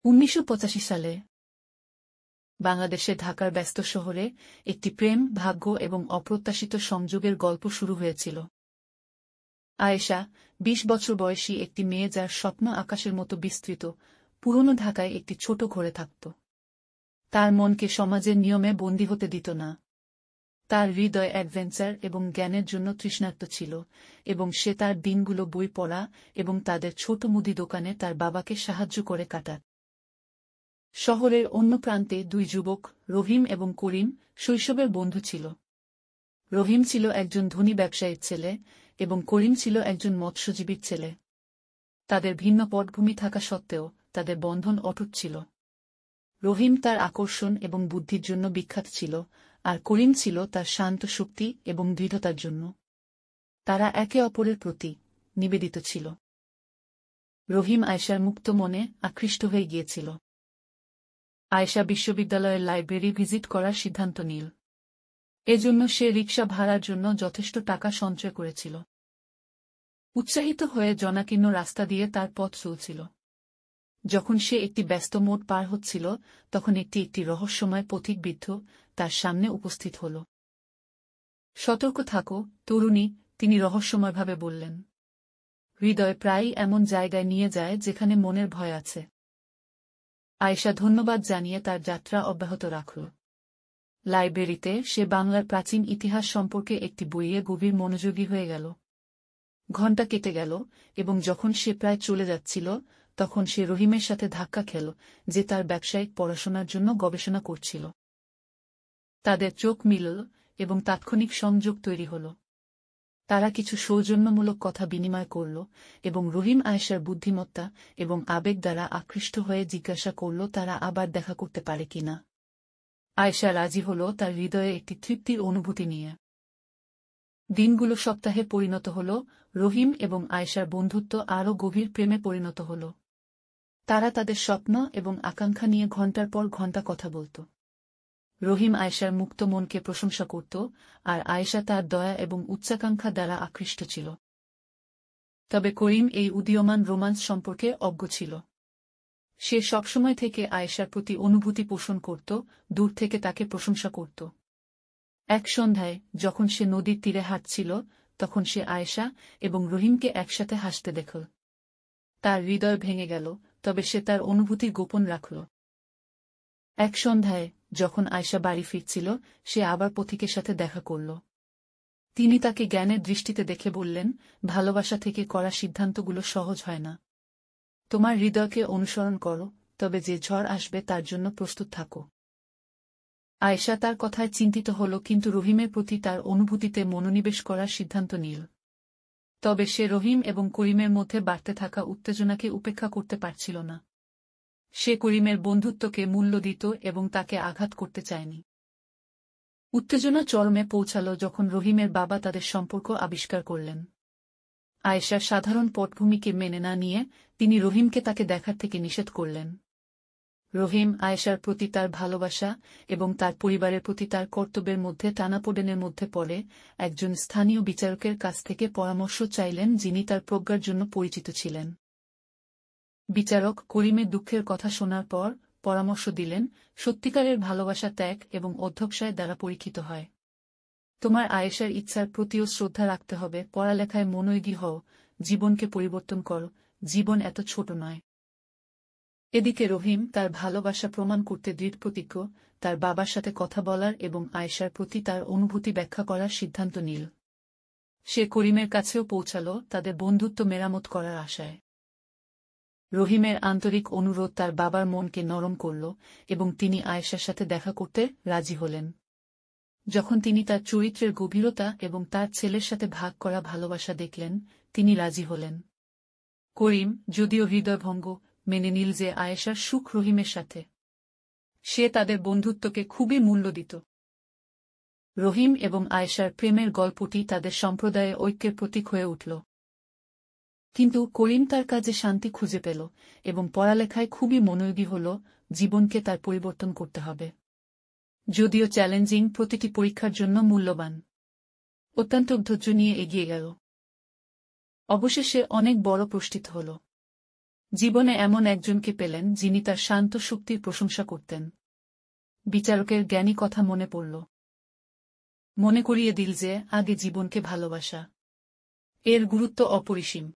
১৯৮৫ সালে বাংলাদেশের ঢাকার ব্যস্ত শহরে একটি প্রেম, ভাগ্য এবং অপ্রত্যাশিত সংযোগের গল্প শুরু হয়েছিল। আয়েশা ২০ বছর বয়সী একটি মেয়ে, যার স্বপ্ন আকাশের মতো বিস্তৃত, পুরনো ঢাকায় একটি ছোট ঘরে থাকত। তার মনকে সমাজের নিয়মে বন্দী হতে দিত না। তার হৃদয় অ্যাডভেঞ্চার এবং জ্ঞানের জন্য তৃষ্ণার্ত ছিল, এবং সে তার দিনগুলো বই পড়া এবং তাদের ছোট মুদি দোকানে তার বাবাকে সাহায্য করে কাটাত। শহরের অন্য প্রান্তে দুই যুবক, রহিম এবং করিম, শৈশবের বন্ধু ছিল। রহিম ছিল একজন ধনী ব্যবসায়ীর ছেলে এবং করিম ছিল একজন মৎস্যজীবীর ছেলে। তাদের ভিন্ন পটভূমি থাকা সত্ত্বেও তাদের বন্ধন অটুট ছিল। রহিম তার আকর্ষণ এবং বুদ্ধির জন্য বিখ্যাত ছিল, আর করিম ছিল তার শান্ত শক্তি এবং দৃঢ়তার জন্য। তারা একে অপরের প্রতি নিবেদিত ছিল। রহিম আয়েশার মুক্ত মনে আকৃষ্ট হয়ে গিয়েছিল। আয়েশা বিশ্ববিদ্যালয়ের লাইব্রেরি ভিজিট করার সিদ্ধান্ত নিল। এজন্য সে রিকশা ভাড়ার জন্য যথেষ্ট টাকা সঞ্চয় করেছিল। উৎসাহিত হয়ে জনাকীর্ণ রাস্তা দিয়ে তার পথ চলছিল। যখন সে একটি ব্যস্ত মোড় পার হচ্ছিল, তখন একটি রহস্যময় পথিকবৃদ্ধ তার সামনে উপস্থিত হল। সতর্ক থাকো, তরুণী, তিনি রহস্যময়ভাবে বললেন। হৃদয় প্রায়ই এমন জায়গায় নিয়ে যায় যেখানে মনের ভয় আছে। আয়েশা ধন্যবাদ জানিয়ে তার যাত্রা অব্যাহত রাখল। লাইব্রেরিতে সে বাংলার প্রাচীন ইতিহাস সম্পর্কে একটি বইয়ে গভীর মনোযোগী হয়ে গেল। ঘণ্টা কেটে গেল, এবং যখন সে প্রায় চলে যাচ্ছিল, তখন সে রহিমের সাথে ধাক্কা খেল, যে তার ব্যবসায়িক পড়াশোনার জন্য গবেষণা করছিল। তাদের চোখ মিলল এবং তাৎক্ষণিক সংযোগ তৈরি হল। তারা কিছু সৌজন্যমূলক কথা বিনিময় করল, এবং রহিম আয়েশার বুদ্ধিমত্তা এবং আবেগ দ্বারা আকৃষ্ট হয়ে জিজ্ঞাসা করল তারা আবার দেখা করতে পারে কিনা। আয়েশা রাজি হল, তার হৃদয়ে একটি তৃপ্তির অনুভূতি নিয়ে। দিনগুলো সপ্তাহে পরিণত হল, রহিম এবং আয়েশার বন্ধুত্ব আরও গভীর প্রেমে পরিণত হল। তারা তাদের স্বপ্ন এবং আকাঙ্ক্ষা নিয়ে ঘণ্টার পর ঘণ্টা কথা বলত। রহিম আয়েশার মুক্ত মনকে প্রশংসা করত, আর আয়েশা তার দয়া এবং উচ্চাকাঙ্ক্ষা দ্বারা আকৃষ্ট ছিল। তবে করিম এই উদীয়মান রোমান্স সম্পর্কে অজ্ঞ ছিল। সে সবসময় থেকে আয়েশার প্রতি অনুভূতি পোষণ করত, দূর থেকে তাকে প্রশংসা করত। এক সন্ধ্যায় যখন সে নদীর তীরে হাঁটছিল, তখন সে আয়েশা এবং রহিমকে একসাথে হাসতে দেখল। তার হৃদয় ভেঙে গেল, তবে সে তার অনুভূতি গোপন রাখল। এক সন্ধ্যায় যখন আয়েশা বাড়ি ফিরছিল, সে আবার পথিকের সাথে দেখা করল। তিনি তাকে জ্ঞানের দৃষ্টিতে দেখে বললেন, ভালোবাসা থেকে করা সিদ্ধান্তগুলো সহজ হয় না। তোমার হৃদয়কে অনুসরণ করো, তবে যে ঝড় আসবে তার জন্য প্রস্তুত থাকো। আয়েশা তার কথায় চিন্তিত হল, কিন্তু রহিমের প্রতি তার অনুভূতিতে মনোনিবেশ করার সিদ্ধান্ত নিল। তবে সে রহিম এবং করিমের মধ্যে বাড়তে থাকা উত্তেজনাকে উপেক্ষা করতে পারছিল না। সে করিমের বন্ধুত্বকে মূল্য দিত এবং তাকে আঘাত করতে চায়নি। উত্তেজনা চরমে পৌঁছাল যখন রহিমের বাবা তাদের সম্পর্ক আবিষ্কার করলেন। আয়েশার সাধারণ পটভূমিকে মেনে না নিয়ে তিনি রহিমকে তাকে দেখার থেকে নিষেধ করলেন। রহিম আয়েশার প্রতি তার ভালোবাসা এবং তার পরিবারের প্রতি তার কর্তব্যের মধ্যে টানাপোড়েনের মধ্যে পড়ে একজন স্থানীয় বিচারকের কাছ থেকে পরামর্শ চাইলেন, যিনি তার প্রজ্ঞার জন্য পরিচিত ছিলেন। বিচারক করিমের দুঃখের কথা শোনার পর পরামর্শ দিলেন, সত্যিকারের ভালোবাসা ত্যাগ এবং অধ্যবসায় দ্বারা পরীক্ষিত হয়। তোমার আয়েশার ইচ্ছার প্রতিও শ্রদ্ধা রাখতে হবে, পড়ালেখায় মনোযোগী হও, জীবনকে পরিবর্তন করো, জীবন এত ছোট নয়। এদিকে রহিম তার ভালোবাসা প্রমাণ করতে দৃঢ়প্রতিজ্ঞ, তার বাবার সাথে কথা বলার এবং আয়েশার প্রতি তার অনুভূতি ব্যাখ্যা করার সিদ্ধান্ত নিল। সে করিমের কাছেও পৌঁছাল, তাদের বন্ধুত্ব মেরামত করার আশায়। রহিমের আন্তরিক অনুরোধ তার বাবার মনকে নরম করল, এবং তিনি আয়েশার সাথে দেখা করতে রাজি হলেন। যখন তিনি তার চরিত্রের গভীরতা এবং তার ছেলের সাথে ভাগ করা ভালোবাসা দেখলেন, তিনি রাজি হলেন। করিম, যদিও হৃদয়ভঙ্গ, মেনে নিল যে আয়েশার সুখ রহিমের সাথে। সে তাদের বন্ধুত্বকে খুবই মূল্য দিত। রহিম এবং আয়েশার প্রেমের গল্পটি তাদের সম্প্রদায়ে ঐক্যের প্রতীক হয়ে উঠল। কিন্তু করিম তার কাজে শান্তি খুঁজে পেল এবং পড়ালেখায় খুবই মনোযোগী হল, জীবনকে তার পরিবর্তন করতে হবে। যদিও চ্যালেঞ্জিং, প্রতিটি পরীক্ষার জন্য মূল্যবান। অত্যন্ত ধৈর্য নিয়ে এগিয়ে গেল। অবশেষে অনেক বড় প্রস্তুত হল। জীবনে এমন একজনকে পেলেন যিনি তার শান্ত শক্তির প্রশংসা করতেন। বিচারকের জ্ঞানী কথা মনে পড়ল। মনে করিয়ে দিল যে আগে জীবনকে ভালোবাসা, এর গুরুত্ব অপরিসীম।